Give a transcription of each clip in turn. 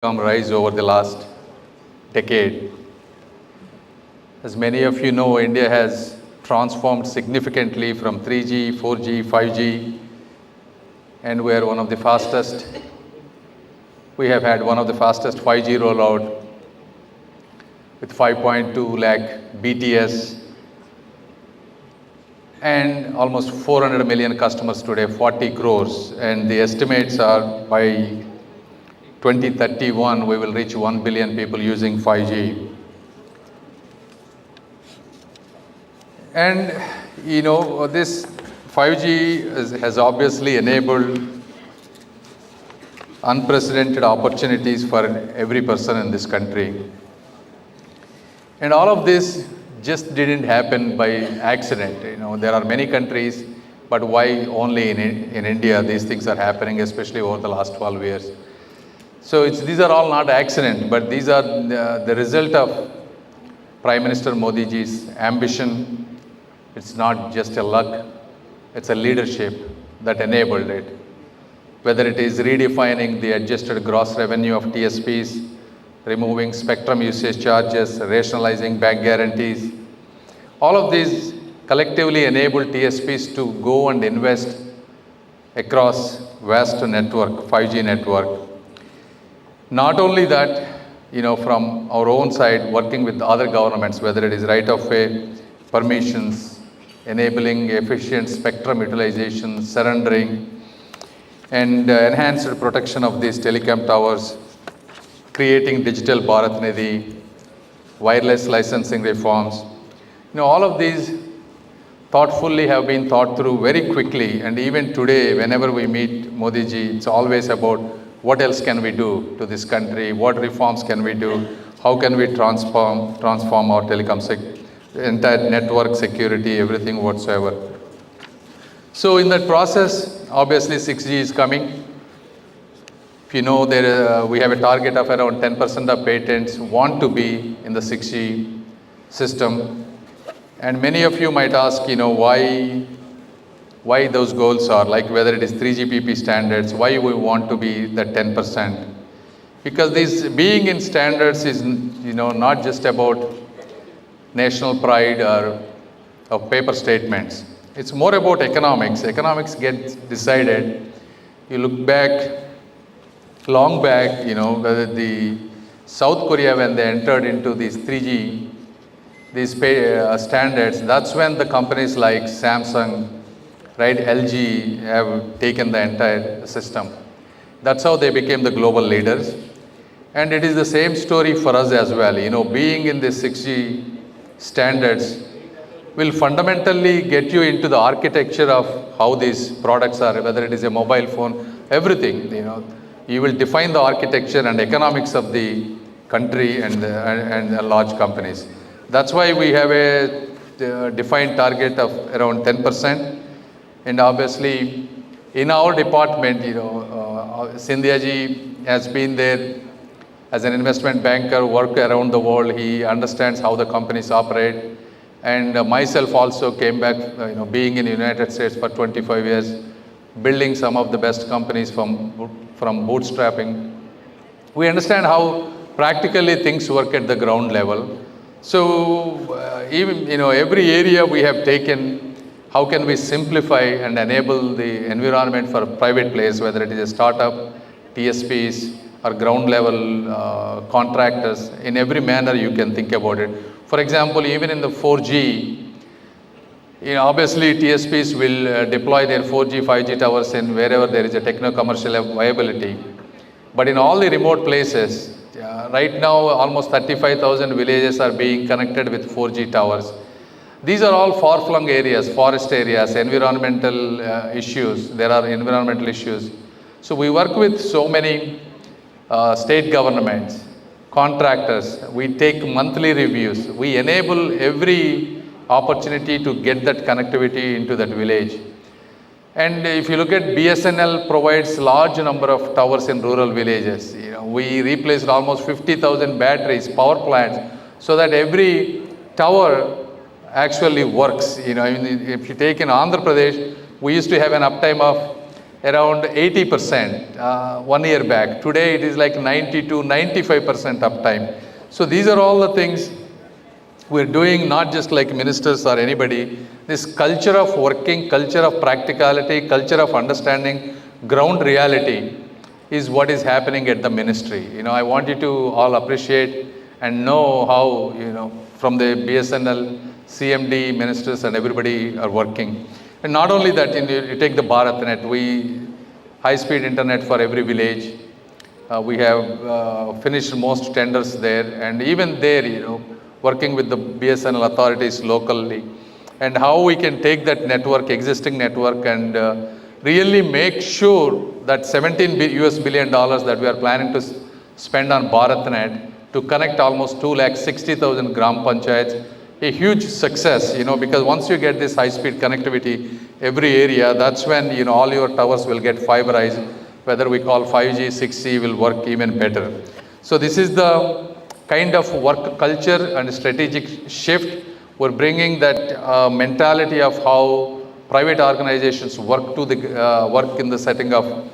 rise over the last decade. As many of you know, India has transformed significantly from 3G, 4G, 5G, and we are one of the fastest. We have had one of the fastest 5G rollout with 5.2 lakh BTS and almost 400 million customers today, 40 crores. And the estimates are by 2031, we will reach 1 billion people using 5G. And this 5G has obviously enabled unprecedented opportunities for every person in this country. And all of this just didn't happen by accident. There are many countries, but why only in India these things are happening, especially over the last 12 years. So these are all not accident, but these are the result of Prime Minister Modi ji's ambition. It's not just a luck, it's a leadership that enabled it. Whether it is redefining the adjusted gross revenue of TSPs, removing spectrum usage charges, rationalizing bank guarantees, all of these collectively enable TSPs to go and invest across vast network, 5G network. Not only that, from our own side, working with other governments, whether it is right of way, permissions, enabling efficient spectrum utilization, surrendering, and enhanced protection of these telecom towers, creating digital Bharat Nidhi, wireless licensing reforms. All of these thoughtfully have been thought through very quickly, and even today, whenever we meet Modi ji, it's always about what else can we do to this country, what reforms can we do, how can we transform our telecom entire network security, everything whatsoever. So in that process, obviously 6G is coming. If you know, we have a target of around 10% of patents want to be in the 6G system. And many of you might ask, why those goals are, like whether it is 3GPP standards, why we want to be the 10%. Because this being in standards is, not just about national pride or paper statements. It's more about economics. Economics gets decided. You look back, long back, whether the South Korea, when they entered into these 3G, these standards, that's when the companies like Samsung, right, LG have taken the entire system. That's how they became the global leaders. And it is the same story for us as well. Being in the 6G standards will fundamentally get you into the architecture of how these products are, whether it is a mobile phone, everything, You will define the architecture and economics of the country and the large companies. That's why we have a defined target of around 10%. And obviously, in our department, Sindhya ji has been there as an investment banker, worked around the world. He understands how the companies operate. And myself also came back, being in the United States for 25 years, building some of the best companies from bootstrapping. We understand how practically things work at the ground level. So even, every area we have taken, how can we simplify and enable the environment for private players, whether it is a startup, TSPs, or ground level contractors, in every manner you can think about it. For example, even in the 4G, obviously TSPs will deploy their 4G, 5G towers in wherever there is a techno-commercial viability. But in all the remote places, right now almost 35,000 villages are being connected with 4G towers. These are all far-flung areas, forest areas, environmental issues. There are environmental issues. So we work with so many state governments, contractors. We take monthly reviews. We enable every opportunity to get that connectivity into that village. And if you look at BSNL provides large number of towers in rural villages. We replaced almost 50,000 batteries, power plants, so that every tower actually works. If you take in Andhra Pradesh, we used to have an uptime of around 80% 1 year back. Today it is like 90 to 95% uptime. So these are all the things we're doing, not just like ministers or anybody. This culture of working, culture of practicality, culture of understanding ground reality is what is happening at the ministry. I want you to all appreciate and know how, from the BSNL, CMD, ministers and everybody are working. And not only that, you take the BharatNet, high-speed internet for every village. We have finished most tenders there, and even there, working with the BSNL authorities locally, and how we can take that network, existing network, and really make sure that $17 billion that we are planning to spend on BharatNet to connect almost 260,000 gram panchayats, a huge success, because once you get this high-speed connectivity every area, that's when, all your towers will get fiberized, whether we call 5G, 6G will work even better. So this is the kind of work culture and strategic shift. We're bringing that mentality of how private organizations work to the work in the setting of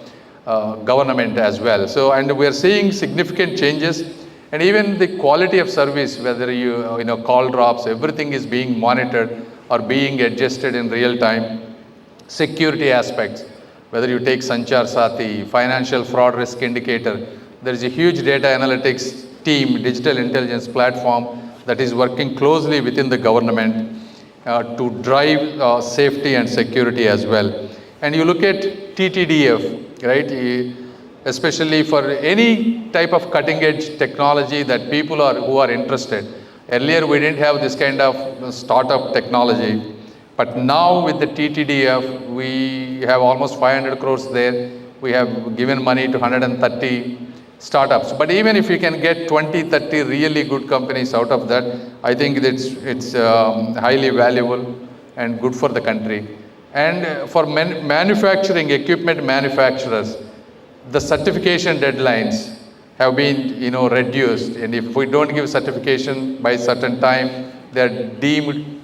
government as well. So, and we're seeing significant changes. And even the quality of service, whether call drops, everything is being monitored or being adjusted in real time. Security aspects, whether you take Sanchar Sati, financial fraud risk indicator, there is a huge data analytics team, digital intelligence platform that is working closely within the government to drive safety and security as well. And you look at TTDF, right? Especially for any type of cutting edge technology that people who are interested. Earlier we didn't have this kind of startup technology, but now with the TTDF, we have almost 500 crores there. We have given money to 130 startups. But even if you can get 20, 30 really good companies out of that, I think it's highly valuable and good for the country. And for manufacturing, equipment manufacturers, the certification deadlines have been, reduced. And if we don't give certification by certain time, they're deemed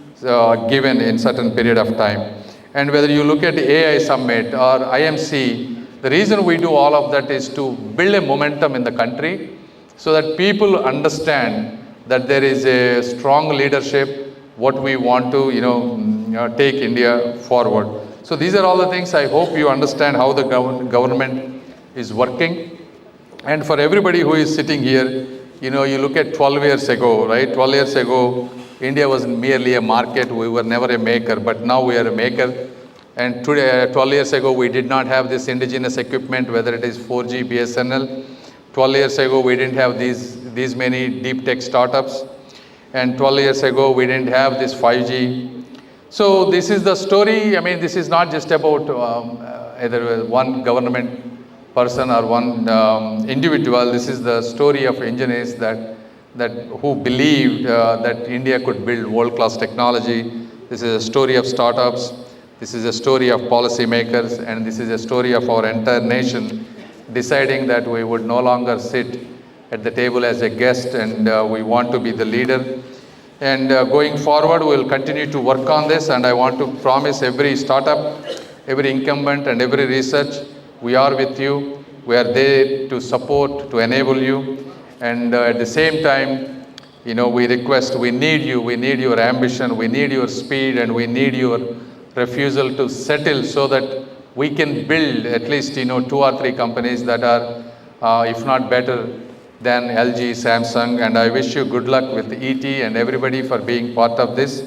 given in certain period of time. And whether you look at the AI Summit or IMC, the reason we do all of that is to build a momentum in the country so that people understand that there is a strong leadership, what we want to, take India forward. So these are all the things I hope you understand how the government is working. And for everybody who is sitting here, you look at 12 years ago, right? 12 years ago, India was merely a market. We were never a maker, but now we are a maker. And today, 12 years ago, we did not have this indigenous equipment, whether it is 4G, BSNL. 12 years ago, we didn't have these many deep tech startups. And 12 years ago, we didn't have this 5G. So this is the story. I mean, this is not just about either one government person or one individual. This is the story of engineers that who believed that India could build world-class technology. This is a story of startups. This is a story of policymakers, and this is a story of our entire nation deciding that we would no longer sit at the table as a guest, and we want to be the leader. And going forward, we will continue to work on this, and I want to promise every startup, every incumbent and every research, we are with you. We are there to support, to enable you. And at the same time, we request, we need you, we need your ambition, we need your speed, and we need your refusal to settle so that we can build at least, 2 or 3 companies that are, if not better than LG, Samsung. And I wish you good luck with ET and everybody for being part of this.